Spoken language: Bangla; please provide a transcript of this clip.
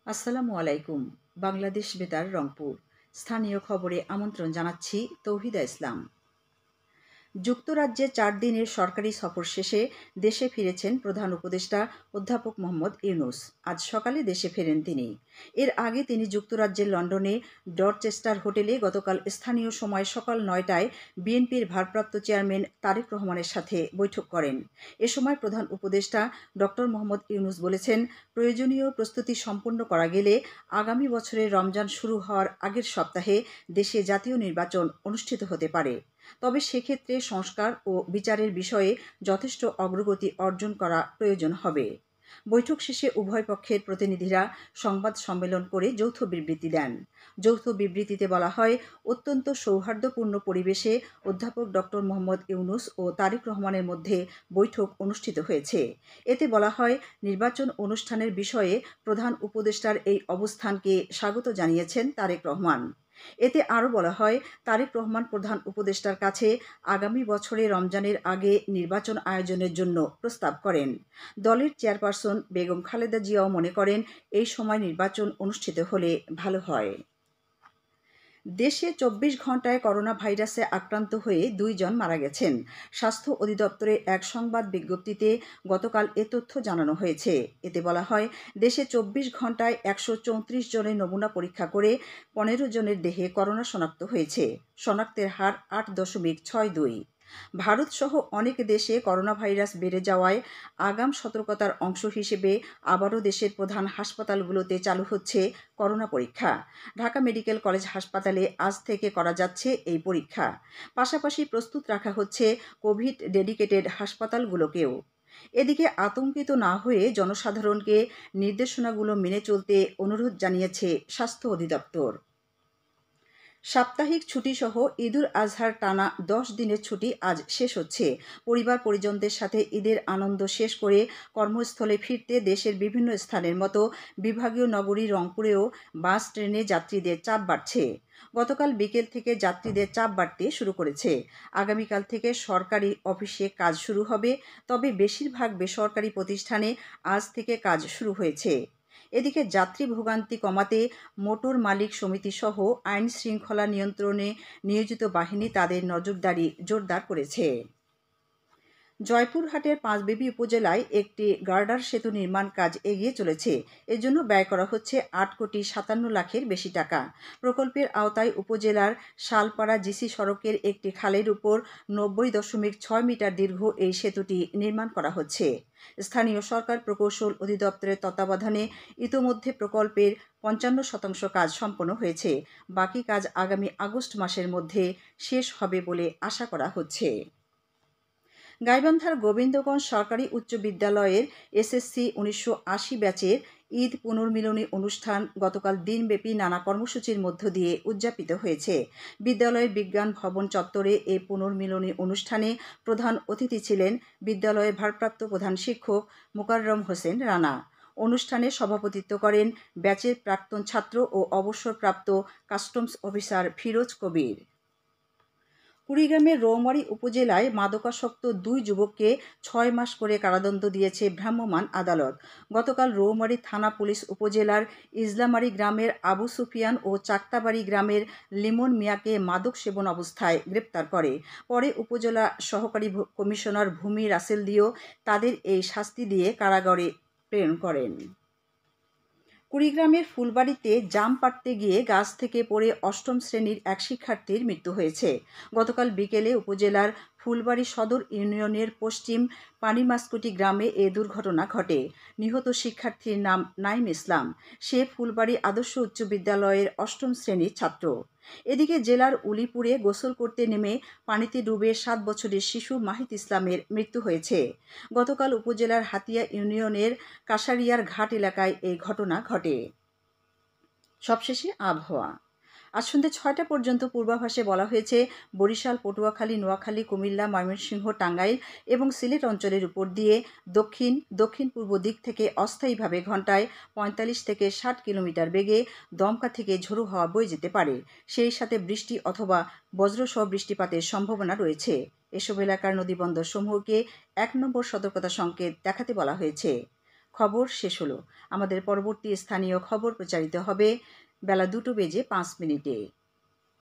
আসসালামু আলাইকুম। বাংলাদেশ বেতার রংপুর। স্থানীয় খবরে আমন্ত্রণ জানাচ্ছি তৌহিদা ইসলাম। যুক্তরাজ্যে ৪ দিনের সরকারি সফর শেষে দেশে ফিরেছেন প্রধান উপদেষ্টা অধ্যাপক মোহাম্মদ ইউনূস। আজ সকালে দেশে ফেরেন তিনি। এর আগে তিনি যুক্তরাজ্যের লন্ডনে ডরচেস্টার হোটেলে গতকাল স্থানীয় সময় সকাল ৯টায় বিএনপির ভারপ্রাপ্ত চেয়ারম্যান তারেক রহমানের সাথে বৈঠক করেন। এ সময় প্রধান উপদেষ্টা ডক্টর মোহাম্মদ ইউনূস বলেছেন, প্রয়োজনীয় প্রস্তুতি সম্পন্ন করা গেলে আগামী বছরের রমজান শুরু হওয়ার আগের সপ্তাহে দেশে জাতীয় নির্বাচন অনুষ্ঠিত হতে পারে। তবে সেক্ষেত্রে সংস্কার ও বিচারের বিষয়ে যথেষ্ট অগ্রগতি অর্জন করা প্রয়োজন হবে। বৈঠক শেষে উভয় পক্ষের প্রতিনিধিরা সংবাদ সম্মেলন করে যৌথ বিবৃতি দেন। যৌথ বিবৃতিতে বলা হয়, অত্যন্ত সৌহার্দ্যপূর্ণ পরিবেশে অধ্যাপক ডক্টর মোহাম্মদ ইউনূস ও তারেক রহমানের মধ্যে বৈঠক অনুষ্ঠিত হয়েছে। এতে বলা হয়, নির্বাচন অনুষ্ঠানের বিষয়ে প্রধান উপদেষ্টার এই অবস্থানকে স্বাগত জানিয়েছেন তারেক রহমান। এতে আরও বলা হয়, তারেক রহমান প্রধান উপদেষ্টার কাছে আগামী বছরে রমজানের আগে নির্বাচন আয়োজনের জন্য প্রস্তাব করেন। দলের চেয়ারপারসন বেগম খালেদা জিয়াও মনে করেন, এই সময় নির্বাচন অনুষ্ঠিত হলে ভালো হয়। দেশে ২৪ ঘণ্টায় করোনা ভাইরাসে আক্রান্ত হয়ে ২ জন মারা গেছেন। স্বাস্থ্য অধিদপ্তরের এক সংবাদ বিজ্ঞপ্তিতে গতকাল এ তথ্য জানানো হয়েছে। এতে বলা হয়, দেশে ২৪ ঘণ্টায় ১৩৪ জনের নমুনা পরীক্ষা করে ১৫ জনের দেহে করোনা শনাক্ত হয়েছে। শনাক্তের হার ৮.৬২। ভারতসহ অনেক দেশে করোনা ভাইরাস বেড়ে যাওয়ায় আগাম সতর্কতার অংশ হিসেবে আবারও দেশের প্রধান হাসপাতালগুলোতে চালু হচ্ছে করোনা পরীক্ষা। ঢাকা মেডিকেল কলেজ হাসপাতালে আজ থেকে করা যাচ্ছে এই পরীক্ষা। পাশাপাশি প্রস্তুত রাখা হচ্ছে কোভিড ডেডিকেটেড হাসপাতালগুলোকেও। এদিকে আতঙ্কিত না হয়ে জনসাধারণকে নির্দেশনাগুলো মেনে চলতে অনুরোধ জানিয়েছে স্বাস্থ্য অধিদপ্তর। সাপ্তাহিক ছুটিসহ ঈদুল আজহার টানা ১০ দিনের ছুটি আজ শেষ হচ্ছে। পরিবার পরিজনদের সাথে ঈদের আনন্দ শেষ করে কর্মস্থলে ফিরতে দেশের বিভিন্ন স্থানের মতো বিভাগীয় নগরী রংপুরেও বাস ট্রেনে যাত্রীদের চাপ বাড়ছে। গতকাল বিকেল থেকে যাত্রীদের চাপ বাড়তে শুরু করেছে। আগামীকাল থেকে সরকারি অফিসে কাজ শুরু হবে, তবে বেশিরভাগ বেসরকারি প্রতিষ্ঠানে আজ থেকে কাজ শুরু হয়েছে। এদিকে যাত্রী ভোগান্তি কমাতে মোটর মালিক সমিতিসহ আইন শৃঙ্খলা নিয়ন্ত্রণে নিয়োজিত বাহিনী তাদের নজরদারি জোরদার করেছে। জয়পুরহাটের পাঁচবিবি উপজেলায় একটি গার্ডার সেতু নির্মাণ কাজ এগিয়ে চলেছে। এজন্য ব্যয় করা হচ্ছে ৮,৫৭,০০,০০০ বেশি টাকা। প্রকল্পের আওতায় উপজেলার শালপাড়া জিসি সড়কের একটি খালের উপর ৯০.৬ মিটার দীর্ঘ এই সেতুটি নির্মাণ করা হচ্ছে। স্থানীয় সরকার প্রকৌশল অধিদপ্তরের তত্ত্বাবধানে ইতোমধ্যে প্রকল্পের ৫৫% কাজ সম্পন্ন হয়েছে। বাকি কাজ আগামী আগস্ট মাসের মধ্যে শেষ হবে বলে আশা করা হচ্ছে। গাইবান্ধার গোবিন্দগঞ্জ সরকারি উচ্চ বিদ্যালয়ের এসএসসি ১৯৮০ ব্যাচের ঈদ পুনর্মিলনী অনুষ্ঠান গতকাল দিনব্যাপী নানা কর্মসূচির মধ্য দিয়ে উদযাপিত হয়েছে। বিদ্যালয়ের বিজ্ঞান ভবন চত্বরে এই পুনর্মিলনী অনুষ্ঠানে প্রধান অতিথি ছিলেন বিদ্যালয়ের ভারপ্রাপ্ত প্রধান শিক্ষক মোকাররম হোসেন রানা। অনুষ্ঠানে সভাপতিত্ব করেন ব্যাচের প্রাক্তন ছাত্র ও অবসরপ্রাপ্ত কাস্টমস অফিসার ফিরোজ কবির। কুড়িগ্রামের রৌমারী উপজেলায় মাদকাসক্ত ২ যুবককে ৬ মাস করে কারাদণ্ড দিয়েছে ভ্রাম্যমাণ আদালত। গতকাল রৌমারী থানা পুলিশ উপজেলার ইজলামারী গ্রামের আবু সুফিয়ান ও চাক্তাবাড়ি গ্রামের লিমন মিয়াকে মাদক সেবন অবস্থায় গ্রেপ্তার করে। পরে উপজেলা সহকারী কমিশনার ভূমি রাসেল দিও তাদের এই শাস্তি দিয়ে কারাগারে প্রেরণ করেন। কুড়িগ্রামের ফুলবাড়ীতে জাম পাড়তে গিয়ে গাছ থেকে পড়ে ৮ম শ্রেণীর এক শিক্ষার্থীর মৃত্যু হয়েছে। গতকাল বিকেলে উপজেলার ফুলবাড়ী সদর ইউনিয়নের পশ্চিম পানিমাসকুটি গ্রামে এ দুর্ঘটনা ঘটে। নিহত শিক্ষার্থীর নাম নাইম ইসলাম। সে ফুলবাড়ী আদর্শ উচ্চ বিদ্যালয়ের ৮ম শ্রেণীর ছাত্র। এদিকে জেলার উলিপুরে গোসল করতে নেমে পানিতে ডুবে ৭ বছরের শিশু মাহিত ইসলামের মৃত্যু হয়েছে। গতকাল উপজেলার হাতিয়া ইউনিয়নের কাশারিয়ার ঘাট এলাকায় এই ঘটনা ঘটে। সবশেষে আবহাওয়া। আজ সন্ধ্যে ৬টা পর্যন্ত পূর্বাভাসে বলা হয়েছে, বরিশাল, পটুয়াখালী, নোয়াখালী, কুমিল্লা, ময়মনসিংহ, টাঙ্গাইল এবং সিলেট অঞ্চলের উপর দিয়ে দক্ষিণ পূর্ব দিক থেকে অস্থায়ীভাবে ঘণ্টায় ৪৫ থেকে ৬০ কিলোমিটার বেগে দমকা থেকে ঝোড়ো হাওয়া বয়ে যেতে পারে। সেই সাথে বৃষ্টি অথবা বজ্রসহ বৃষ্টিপাতের সম্ভাবনা রয়েছে। এসব এলাকার নদীবন্দর সমূহকে ১ নম্বর সতর্কতা সংকেত দেখাতে বলা হয়েছে। খবর শেষ হলো। আমাদের পরবর্তী স্থানীয় খবর প্রচারিত হবে বেলা 2:05 মিনিটে।